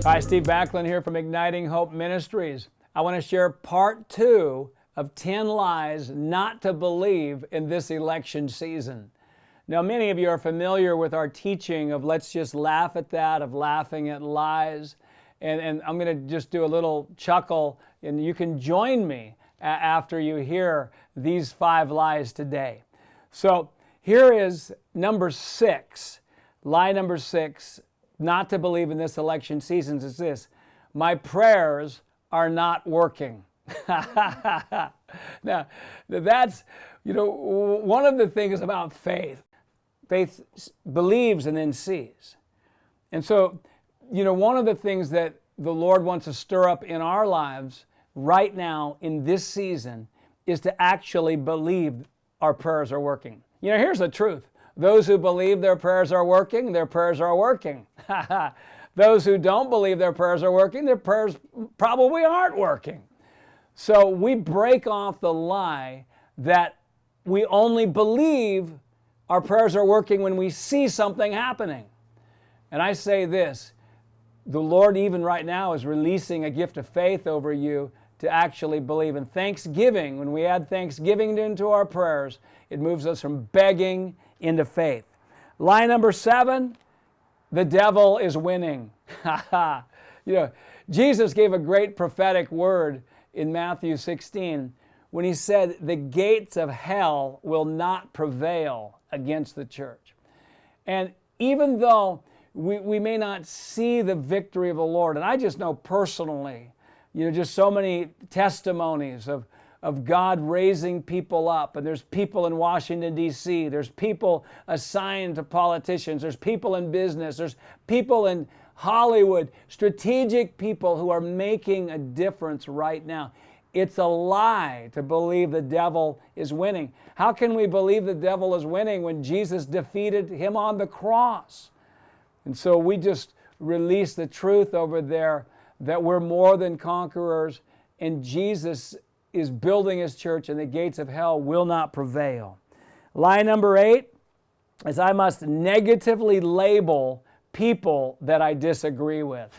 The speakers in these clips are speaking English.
Hi, Steve Backlund here from Igniting Hope Ministries. I want to share part 2 of 10 lies not to believe in this election season. Now, many of you are familiar with our teaching of let's just laugh at that, of laughing at lies. And I'm going to just do a little chuckle, and you can join me after you hear these 5 lies today. So here is number 6. Lie number 6, not to believe in this election season, is this: my prayers are not working. Now, that's, one of the things about faith. Faith believes and then sees. And so, one of the things that the Lord wants to stir up in our lives right now in this season is to actually believe our prayers are working. Here's the truth. Those who believe their prayers are working, their prayers are working. Those who don't believe their prayers are working, their prayers probably aren't working. So we break off the lie that we only believe our prayers are working when we see something happening. And I say this, the Lord even right now is releasing a gift of faith over you to actually believe. In thanksgiving, when we add thanksgiving into our prayers, it moves us from begging into faith. Lie number 7, the devil is winning. Jesus gave a great prophetic word in Matthew 16 when he said, the gates of hell will not prevail against the church. And even though we may not see the victory of the Lord, and I just know personally, just so many testimonies of God raising people up. And there's people in Washington, D.C. There's people assigned to politicians. There's people in business. There's people in Hollywood, strategic people who are making a difference right now. It's a lie to believe the devil is winning. How can we believe the devil is winning when Jesus defeated him on the cross? And so we just release the truth over there that we're more than conquerors, and Jesus is building his church, and the gates of hell will not prevail. Lie number 8 is I must negatively label people that I disagree with.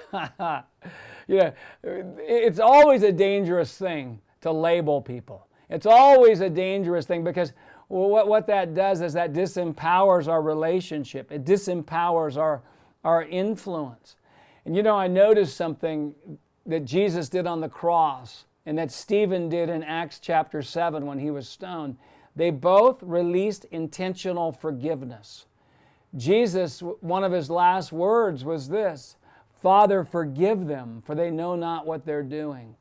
It's always a dangerous thing to label people. It's always a dangerous thing because what that does is that disempowers our relationship. It disempowers our influence. And I noticed something that Jesus did on the cross and that Stephen did in Acts chapter 7 when he was stoned. They both released intentional forgiveness. Jesus, one of his last words was this: Father, forgive them, for they know not what they're doing.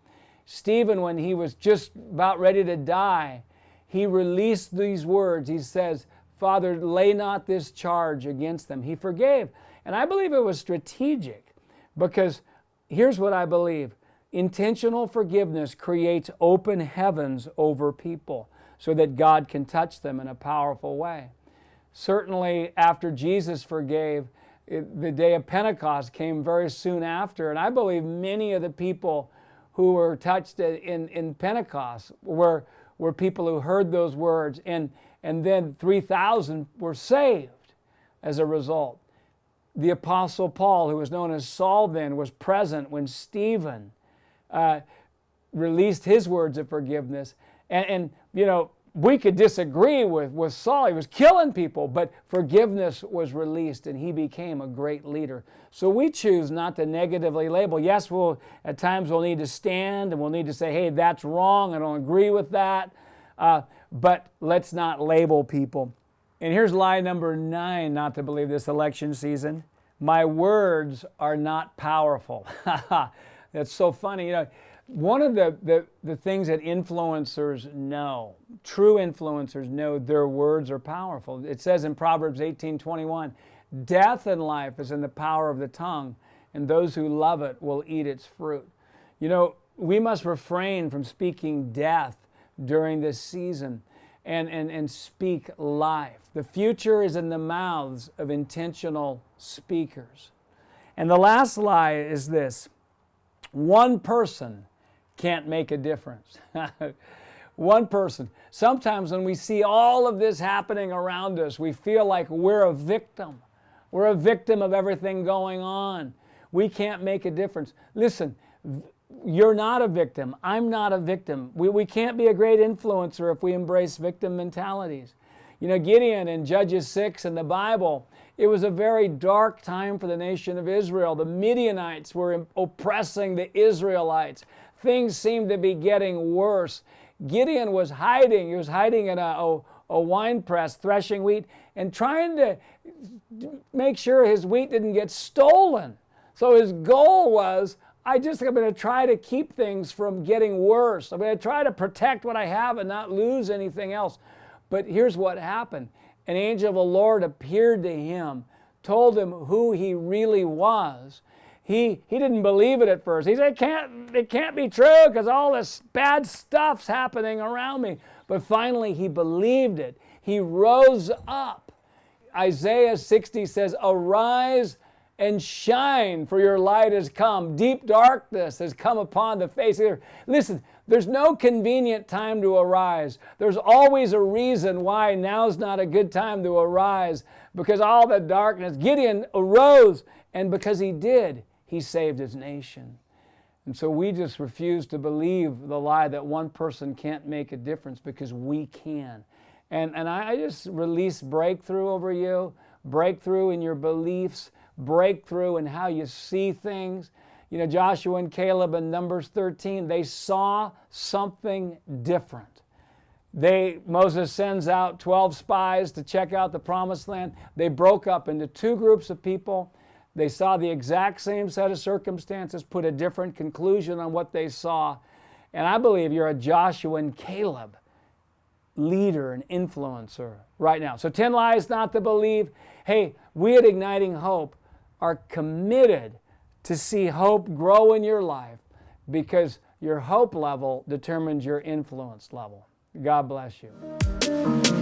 Stephen, when he was just about ready to die, he released these words. He says, Father, lay not this charge against them. He forgave. And I believe it was strategic because here's what I believe. Intentional forgiveness creates open heavens over people so that God can touch them in a powerful way. Certainly after Jesus forgave, the day of Pentecost came very soon after, and I believe many of the people who were touched in Pentecost were people who heard those words, and then 3,000 were saved as a result. The Apostle Paul, who was known as Saul then, was present when Stephen released his words of forgiveness. And we could disagree with Saul. He was killing people, but forgiveness was released and he became a great leader. So we choose not to negatively label. Yes, at times we'll need to stand and we'll need to say, hey, that's wrong, I don't agree with that. But let's not label people. And here's lie number 9, not to believe this election season. My words are not powerful. That's so funny. One of the things that influencers know, true influencers know, their words are powerful. It says in Proverbs 18:21, death and life is in the power of the tongue, and those who love it will eat its fruit. We must refrain from speaking death during this season and speak life. The future is in the mouths of intentional speakers. And the last lie is this: one person can't make a difference. One person. Sometimes when we see all of this happening around us, we feel like we're a victim. We're a victim of everything going on. We can't make a difference. Listen, you're not a victim. I'm not a victim. We can't be a great influencer if we embrace victim mentalities. You know, Gideon in Judges 6 in the Bible, it was a very dark time for the nation of Israel. The Midianites were oppressing the Israelites. Things seemed to be getting worse. Gideon was hiding. He was hiding in a wine press, threshing wheat, and trying to make sure his wheat didn't get stolen. So his goal was, I'm going to try to keep things from getting worse. I'm going to try to protect what I have and not lose anything else. But here's what happened. An angel of the Lord appeared to him, told him who he really was. He didn't believe it at first. He said, it can't be true because all this bad stuff's happening around me. But finally he believed it. He rose up. Isaiah 60 says, arise and shine, for your light has come. Deep darkness has come upon the face of the earth. Listen, there's no convenient time to arise. There's always a reason why now's not a good time to arise, because all the darkness. Gideon arose, and because he did, he saved his nation. And so we just refuse to believe the lie that one person can't make a difference, because we can. And I just release breakthrough over you, breakthrough in your beliefs, breakthrough in how you see things. You know, Joshua and Caleb in Numbers 13, they saw something different. Moses sends out 12 spies to check out the promised land. They broke up into two groups of people. They saw the exact same set of circumstances, put a different conclusion on what they saw. And I believe you're a Joshua and Caleb leader and influencer right now. So 10 lies not to believe. Hey, we at Igniting Hope are committed to see hope grow in your life, because your hope level determines your influence level. God bless you.